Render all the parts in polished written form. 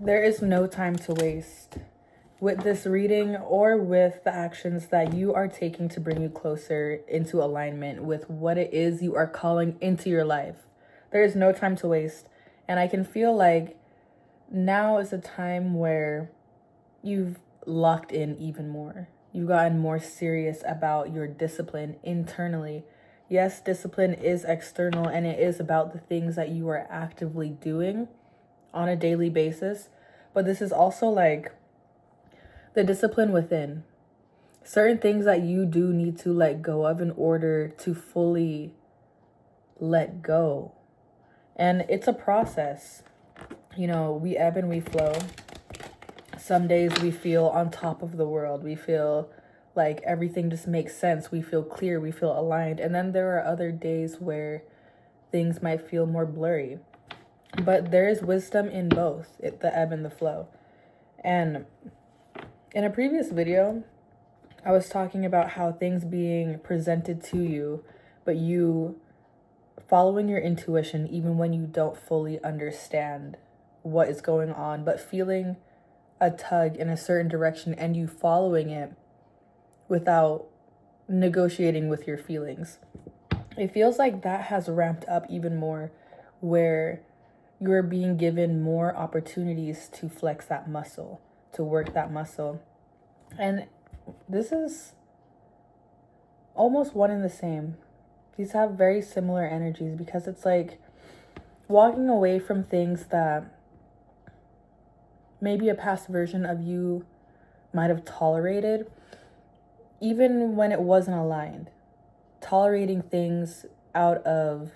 There is no time to waste with this reading or with the actions that you are taking to bring you closer into alignment with what it is you are calling into your life. There is no time to waste. And I can feel like now is a time where you've locked in even more. You've gotten more serious about your discipline internally. Yes, discipline is external and it is about the things that you are actively doing on a daily basis. But this is also like the discipline within. Certain things that you do need to let go of in order to fully let go. And it's a process. You know, we ebb and we flow. Some days we feel on top of the world. We feel like everything just makes sense. We feel clear. We feel aligned. And then there are other days where things might feel more blurry. But there is wisdom in both, the ebb and the flow. And in a previous video, I was talking about how things being presented to you, but you following your intuition even when you don't fully understand what is going on, but feeling a tug in a certain direction and you following it without negotiating with your feelings. It feels like that has ramped up even more, where you're being given more opportunities to flex that muscle, to work that muscle. And this is almost one and the same. These have very similar energies because it's like walking away from things that maybe a past version of you might have tolerated, even when it wasn't aligned. Tolerating things out of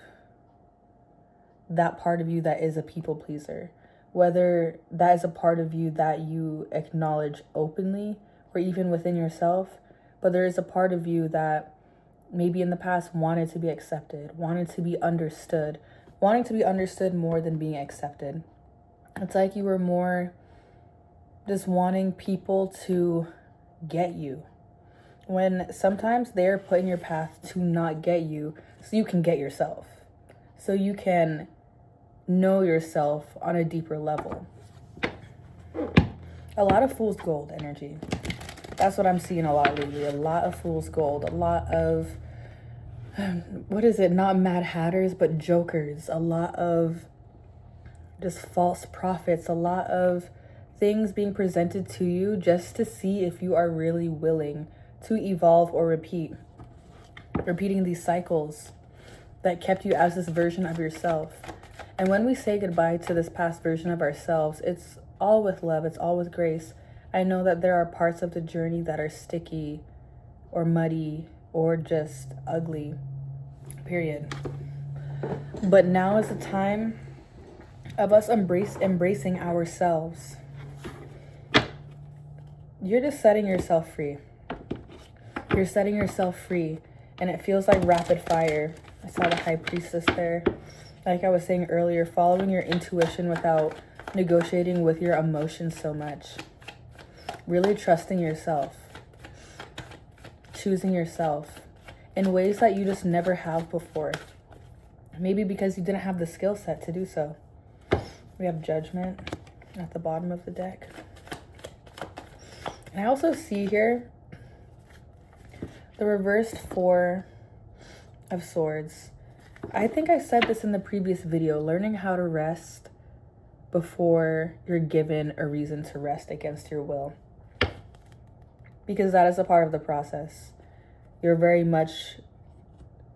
that part of you that is a people pleaser, whether that is a part of you that you acknowledge openly or even within yourself, but there is a part of you that maybe in the past wanted to be accepted, wanted to be understood, wanting to be understood more than being accepted. It's like you were more just wanting people to get you, when sometimes they're put in your path to not get you so you can get yourself, so you can know yourself on a deeper level. A lot of fool's gold energy. That's what I'm seeing a lot lately. A lot of fool's gold. A lot of, what is it? Not Mad Hatters, but jokers. A lot of just false prophets. A lot of things being presented to you just to see if you are really willing to evolve or repeating these cycles that kept you as this version of yourself. And when we say goodbye to this past version of ourselves, it's all with love, it's all with grace. I know that there are parts of the journey that are sticky or muddy or just ugly, period. But now is the time of us embracing ourselves. You're just setting yourself free. You're setting yourself free, and it feels like rapid fire. I saw the High Priestess there. Like I was saying earlier, following your intuition without negotiating with your emotions so much. Really trusting yourself. Choosing yourself in ways that you just never have before. Maybe because you didn't have the skill set to do so. We have Judgment at the bottom of the deck. And I also see here the reversed Four of Swords. I think I said this in the previous video, learning how to rest before you're given a reason to rest against your will. Because that is a part of the process. You're very much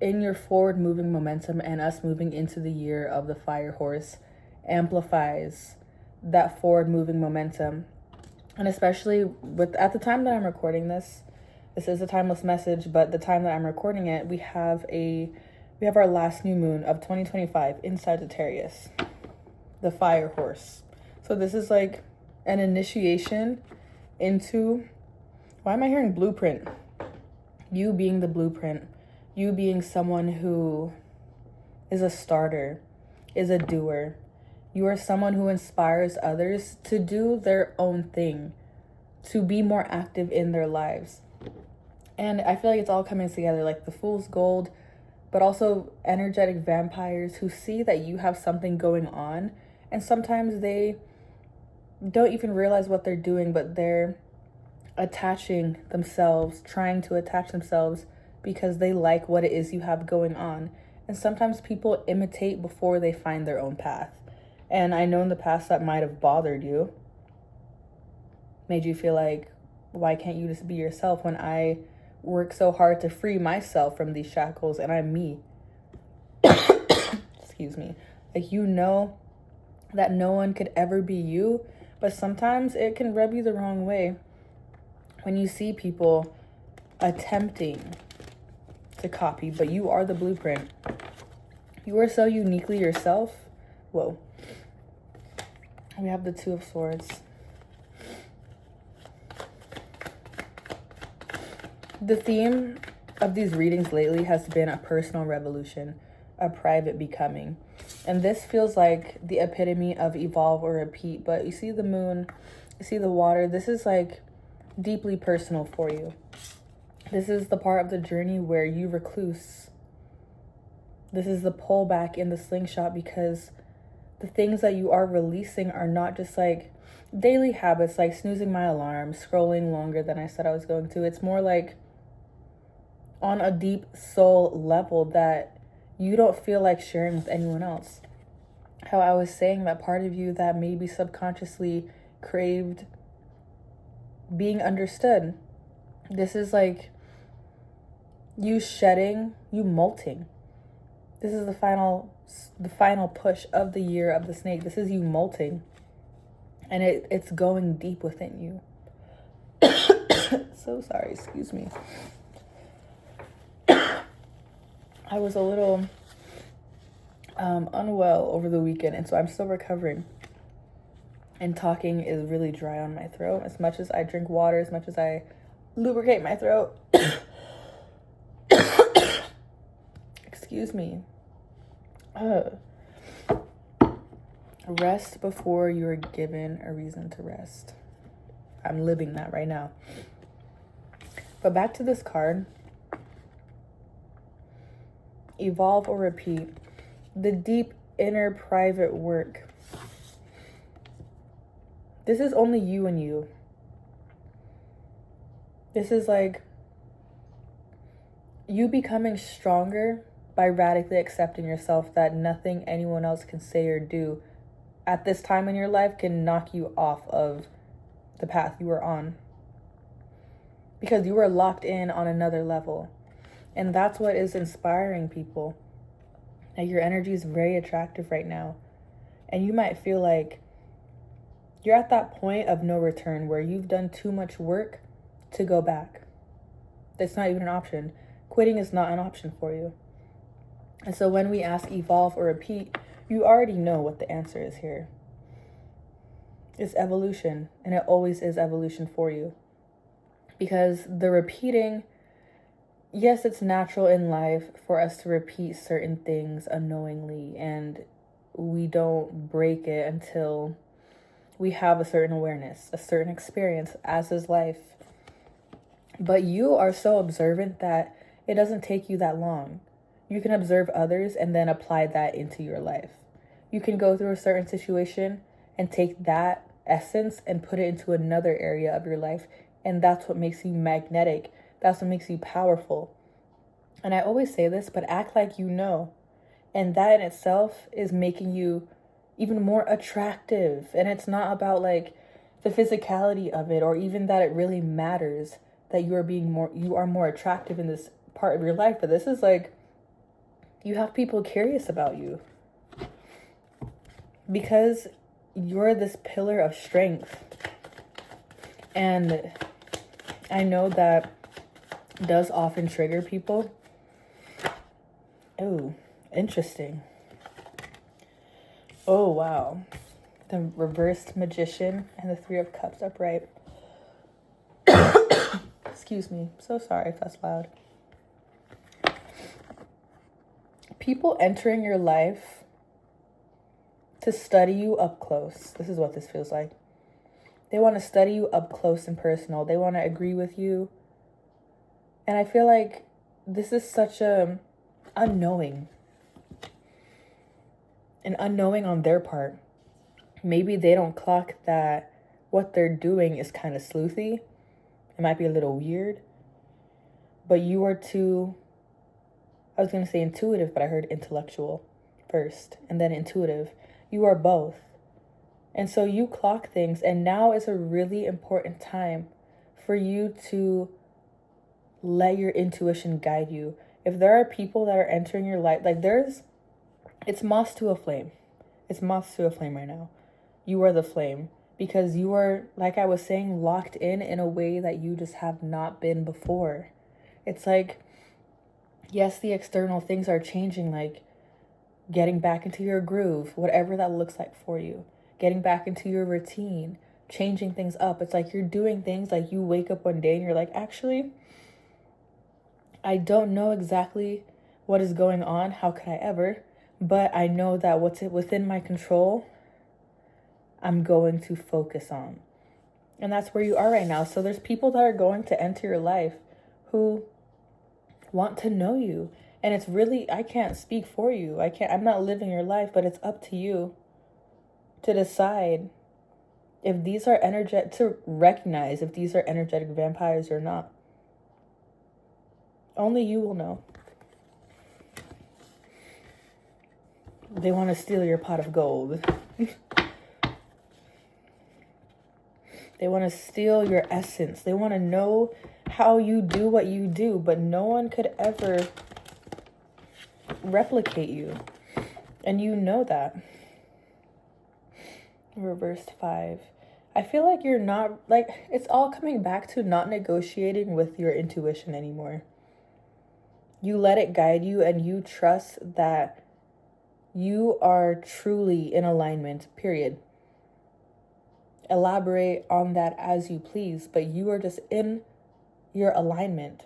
in your forward moving momentum, and us moving into the year of the Fire Horse amplifies that forward moving momentum. And especially at the time that I'm recording this is a timeless message, but the time that I'm recording it, we have our last new moon of 2025 in Sagittarius, the Fire Horse. So this is like an initiation into, why am I hearing blueprint? You being the blueprint, you being someone who is a starter, is a doer. You are someone who inspires others to do their own thing, to be more active in their lives. And I feel like it's all coming together, like the Fool's Gold, but also energetic vampires who see that you have something going on. And sometimes they don't even realize what they're doing, but they're attaching themselves, trying to attach themselves because they like what it is you have going on. And sometimes people imitate before they find their own path. And I know in the past that might have bothered you, made you feel like, why can't you just be yourself when I work so hard to free myself from these shackles and I'm me? Excuse me. Like, you know that no one could ever be you, but sometimes it can rub you the wrong way when you see people attempting to copy, but you are the blueprint. You are so uniquely yourself. Whoa. We have the Two of Swords. The theme of these readings lately has been a personal revolution, a private becoming. And this feels like the epitome of evolve or repeat. But you see the moon, you see the water. This is like deeply personal for you. This is the part of the journey where you recluse. This is the pullback in the slingshot, because the things that you are releasing are not just like daily habits, like snoozing my alarm, scrolling longer than I said I was going to. It's more like on a deep soul level that you don't feel like sharing with anyone else. How I was saying that part of you that maybe subconsciously craved being understood. This is like you shedding, you molting. This is the final push of the year of the snake. This is you molting. And it's going deep within you. So sorry, excuse me. I was a little unwell over the weekend, and so I'm still recovering. And talking is really dry on my throat. As much as I drink water, as much as I lubricate my throat. Excuse me. Rest before you are given a reason to rest. I'm living that right now. But back to this card. Evolve or repeat. The deep inner private work. This is only you and you. This is like you becoming stronger by radically accepting yourself, that nothing anyone else can say or do at this time in your life can knock you off of the path you are on. Because you are locked in on another level. And that's what is inspiring people. That your energy is very attractive right now. And you might feel like you're at that point of no return where you've done too much work to go back. That's not even an option. Quitting is not an option for you. And so when we ask evolve or repeat, you already know what the answer is here. It's evolution, and it always is evolution for you. Because the repeating, yes, it's natural in life for us to repeat certain things unknowingly, and we don't break it until we have a certain awareness, a certain experience, as is life. But you are so observant that it doesn't take you that long. You can observe others and then apply that into your life. You can go through a certain situation and take that essence and put it into another area of your life. And that's what makes you magnetic. That's what makes you powerful. And I always say this, but act like you know. And that in itself is making you even more attractive. And it's not about like the physicality of it, or even that it really matters that you are more attractive in this part of your life. But this is like, you have people curious about you because you're this pillar of strength. And I know that does often trigger people. Oh, interesting. Oh, wow. The reversed magician and the Three of Cups upright. Excuse me. So sorry if that's loud. People entering your life to study you up close. This is what this feels like. They want to study you up close and personal. They want to agree with you. And I feel like this is such an unknowing on their part. Maybe they don't clock that what they're doing is kind of sleuthy. It might be a little weird. But you are too, I was going to say intuitive, but I heard intellectual first and then intuitive. You are both. And so you clock things, and now is a really important time for you to let your intuition guide you. If there are people that are entering your life, like it's moths to a flame. It's moths to a flame right now. You are the flame because you are, like I was saying, locked in a way that you just have not been before. It's like, yes, the external things are changing, like getting back into your groove, whatever that looks like for you, getting back into your routine, changing things up. It's like you're doing things like you wake up one day and you're like, actually, I don't know exactly what is going on. How could I ever? But I know that what's within my control, I'm going to focus on. And that's where you are right now. So there's people that are going to enter your life who want to know you. And it's really, I can't speak for you. I'm not living your life, but it's up to you to decide if these are to recognize if these are energetic vampires or not. Only you will know. They want to steal your pot of gold. They want to steal your essence. They want to know how you do what you do, but no one could ever replicate you. And you know that. Reversed 5. I feel like you're not, like, it's all coming back to not negotiating with your intuition anymore. You let it guide you and you trust that you are truly in alignment, period. Elaborate on that as you please, but you are just in your alignment.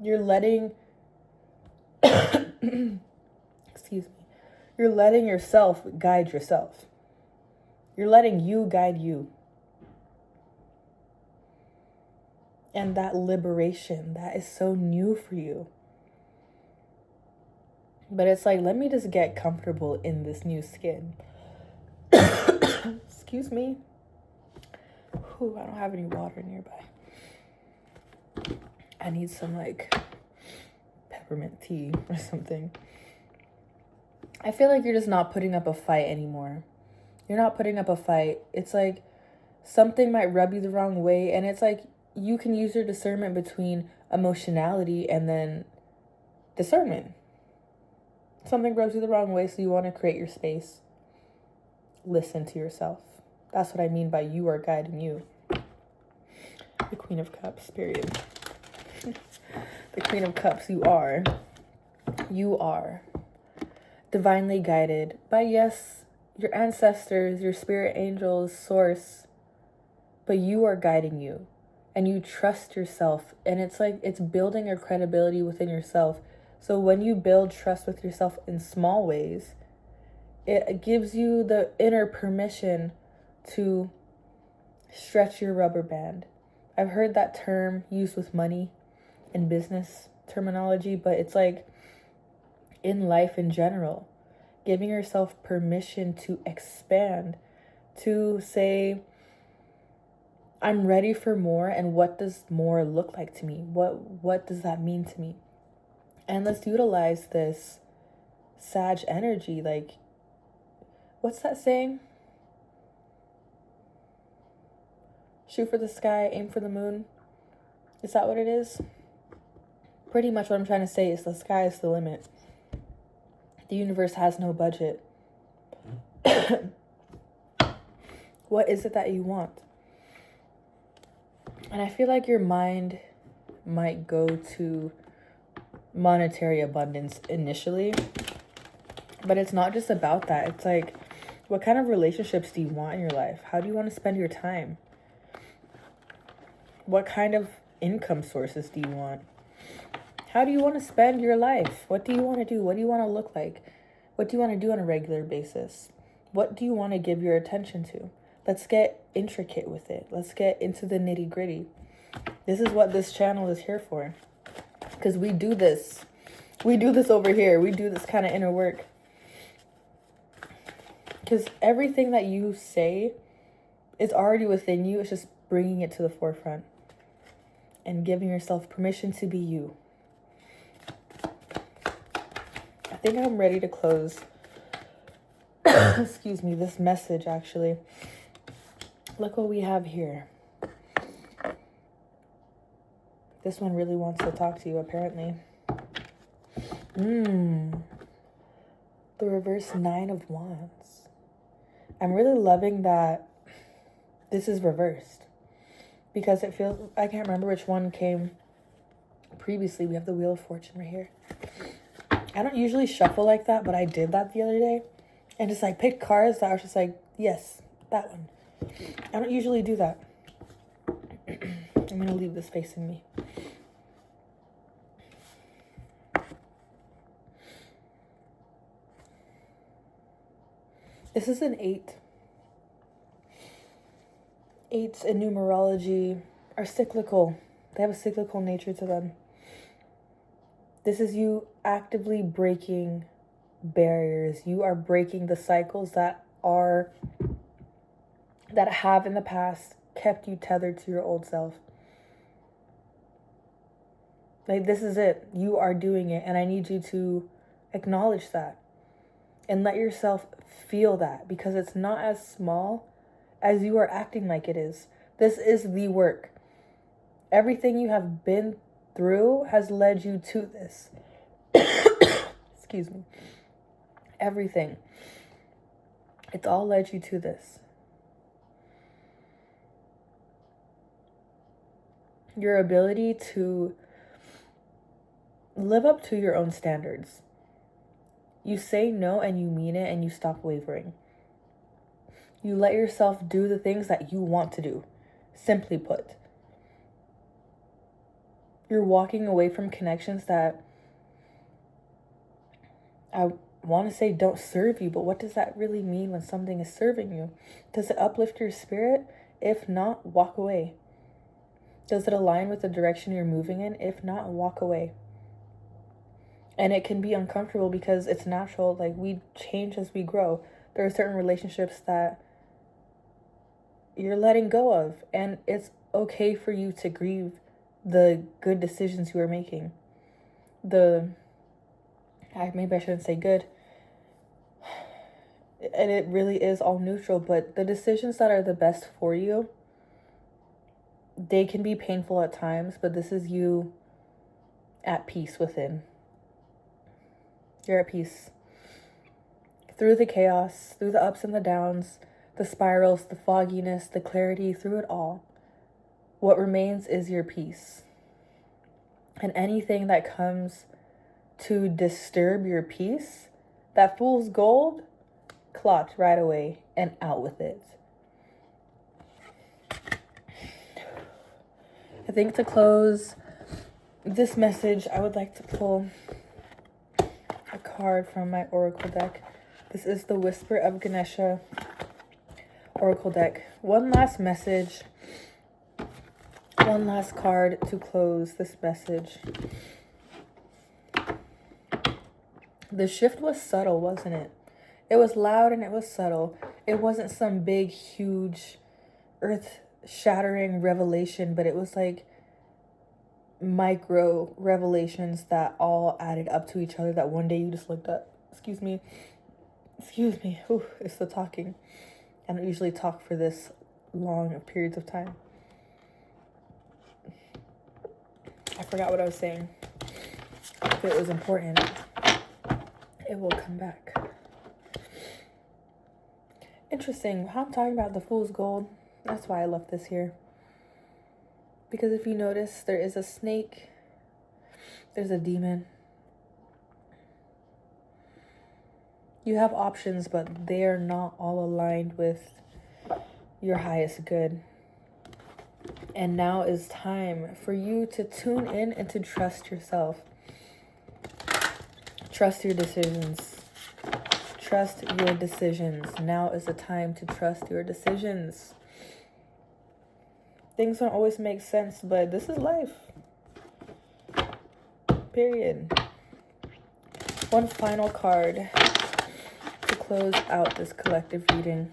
You're letting, excuse me, you're letting yourself guide yourself. You're letting you guide you. And that liberation, that is so new for you. But it's like, let me just get comfortable in this new skin. Excuse me. Ooh, I don't have any water nearby. I need some like peppermint tea or something. I feel like you're just not putting up a fight anymore. You're not putting up a fight. It's like something might rub you the wrong way, and it's like you can use your discernment between emotionality and then discernment. Something rubs you the wrong way, so you want to create your space. Listen to yourself. That's what I mean by you are guiding you. The Queen of Cups, period. The Queen of Cups, you are divinely guided by, yes, your ancestors, your spirit angels, source, but you are guiding you and you trust yourself. And it's like, it's building a credibility within yourself. So when you build trust with yourself in small ways, it gives you the inner permission to stretch your rubber band. I've heard that term used with money and business terminology, but it's like in life in general, giving yourself permission to expand, to say, I'm ready for more, and what does more look like to me? What does that mean to me? And let's utilize this Sag energy. Like, what's that saying? Shoot for the sky, aim for the moon. Is that what it is? Pretty much what I'm trying to say is the sky is the limit. The universe has no budget. What is it that you want? And I feel like your mind might go to monetary abundance initially, but it's not just about that. It's like, what kind of relationships do you want in your life? How do you want to spend your time? What kind of income sources do you want? How do you want to spend your life? What do you want to do? What do you want to look like? What do you want to do on a regular basis? What do you want to give your attention to? Let's get intricate with it. Let's get into the nitty gritty. This is what this channel is here for. Because we do this. We do this over here. We do this kind of inner work. Because everything that you say It's already within you. It's just bringing it to the forefront and giving yourself permission to be you. I think I'm ready to close, excuse me, this message actually. Look what we have here. This one really wants to talk to you, apparently. The reverse 9 of Wands. I'm really loving that this is reversed. Because it feels, I can't remember which one came previously. We have the Wheel of Fortune right here. I don't usually shuffle like that, but I did that the other day. And just like picked cards that I was just like, yes, that one. I don't usually do that. I'm going to leave this facing me. This is an 8. 8s in numerology are cyclical. They have a cyclical nature to them. This is you actively breaking barriers. You are breaking the cycles that have in the past kept you tethered to your old self. Like, this is it. You are doing it, and I need you to acknowledge that and let yourself feel that, because it's not as small as you are acting like it is. This is the work. Everything you have been through has led you to this. Excuse me. Everything. It's all led you to this. Your ability to live up to your own standards. You say no and you mean it, and you stop wavering. You let yourself do the things that you want to do. Simply put. You're walking away from connections that I want to say don't serve you, but what does that really mean when something is serving you? Does it uplift your spirit? If not, walk away. Does it align with the direction you're moving in? If not, walk away. And it can be uncomfortable because it's natural. Like, we change as we grow. There are certain relationships that you're letting go of, and it's okay for you to grieve the good decisions you are making. Maybe I shouldn't say good. And it really is all neutral, but the decisions that are the best for you, they can be painful at times, but this is you at peace within. You're at peace. Through the chaos, through the ups and the downs, the spirals, the fogginess, the clarity, through it all, what remains is your peace. And anything that comes to disturb your peace, that fool's gold, clocked right away and out with it. I think to close this message, I would like to pull a card from my oracle deck. This is the Whisper of Ganesha oracle deck. One last message, one last card to close this message. The shift was subtle, wasn't it? It was loud and it was subtle. It wasn't some big, huge, earth-shattering revelation, but it was like micro revelations that all added up to each other, that one day you just looked up. Excuse me. Ooh, it's the talking. I don't usually talk for this long of periods of time. I forgot what I was saying. If it was important, it will come back. Interesting. How I'm talking about the fool's gold. That's why I left this here. Because if you notice, there is a snake. There's a demon. You have options, but they are not all aligned with your highest good. And now is time for you to tune in and to trust yourself. Trust your decisions. Trust your decisions. Now is the time to trust your decisions. Things don't always make sense, but this is life. Period. One final card to close out this collective reading.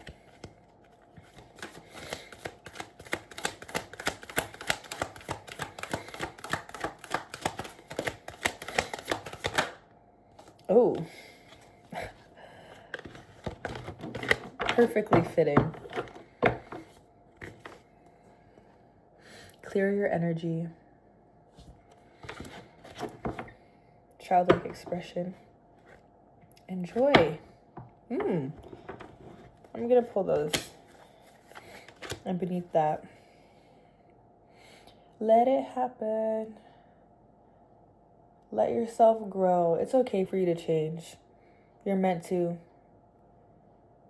Oh, perfectly fitting. Clear your energy. Childlike expression. Enjoy. I'm gonna pull those. And beneath that, let it happen. Let yourself grow. It's okay for you to change. You're meant to.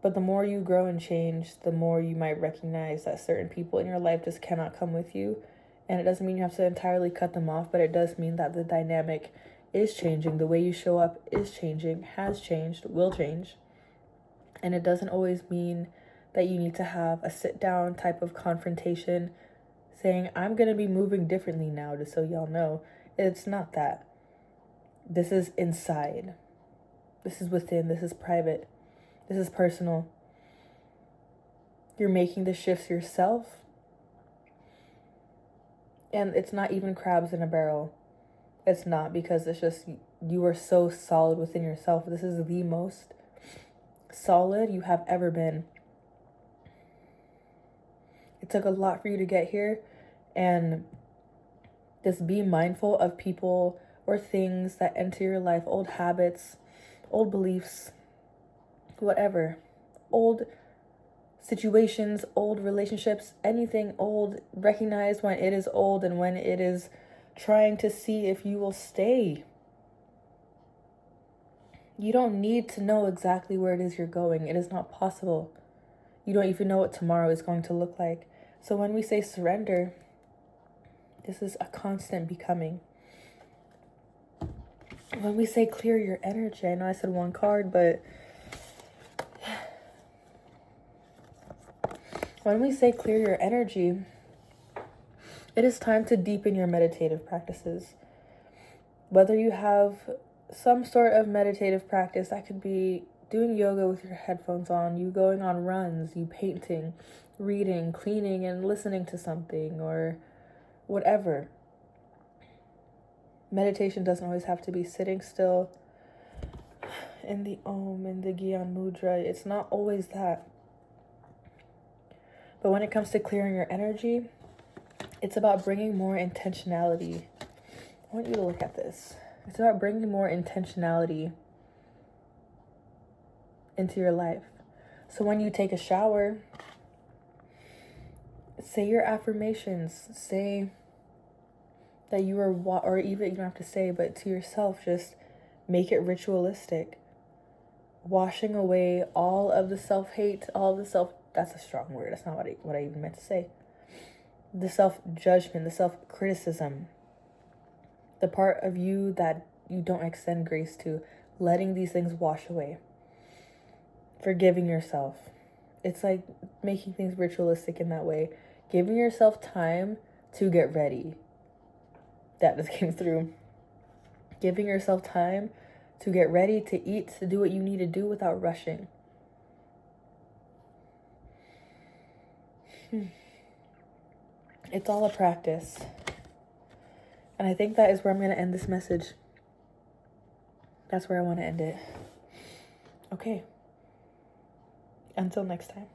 But the more you grow and change, the more you might recognize that certain people in your life just cannot come with you. And it doesn't mean you have to entirely cut them off, but it does mean that the dynamic is changing. The way you show up is changing, has changed, will change. And it doesn't always mean that you need to have a sit down type of confrontation saying, I'm going to be moving differently now, just so y'all know. It's not that. This is inside. This is within. This is private. This is personal. You're making the shifts yourself. And it's not even crabs in a barrel. It's not, because it's just you are so solid within yourself. This is the most solid you have ever been. It took a lot for you to get here, and just be mindful of people or things that enter your life, old habits, old beliefs, whatever, old situations, old relationships, anything old. Recognize when it is old and when it is trying to see if you will stay. You don't need to know exactly where it is you're going. It is not possible. You don't even know what tomorrow is going to look like. So when we say surrender, this is a constant becoming. When we say clear your energy, I know I said one card, but when we say clear your energy, it is time to deepen your meditative practices. Whether you have some sort of meditative practice, that could be doing yoga with your headphones on, you going on runs, you painting, reading, cleaning, and listening to something, or whatever. Meditation doesn't always have to be sitting still in the Om, in the Gyan Mudra. It's not always that. But when it comes to clearing your energy, it's about bringing more intentionality. I want you to look at this. It's about bringing more intentionality into your life. So when you take a shower, say your affirmations. Say that you are, or even you don't have to say, but to yourself, just make it ritualistic. Washing away all of the self-hate, all of the that's a strong word. That's not what I even meant to say. The self-judgment, the self-criticism, the part of you that you don't extend grace to, letting these things wash away. Forgiving yourself. It's like making things ritualistic in that way. Giving yourself time to get ready. That just came through. Giving yourself time to get ready, to eat, to do what you need to do without rushing. It's all a practice. And I think that is where I'm going to end this message. That's where I want to end it. Okay. Until next time.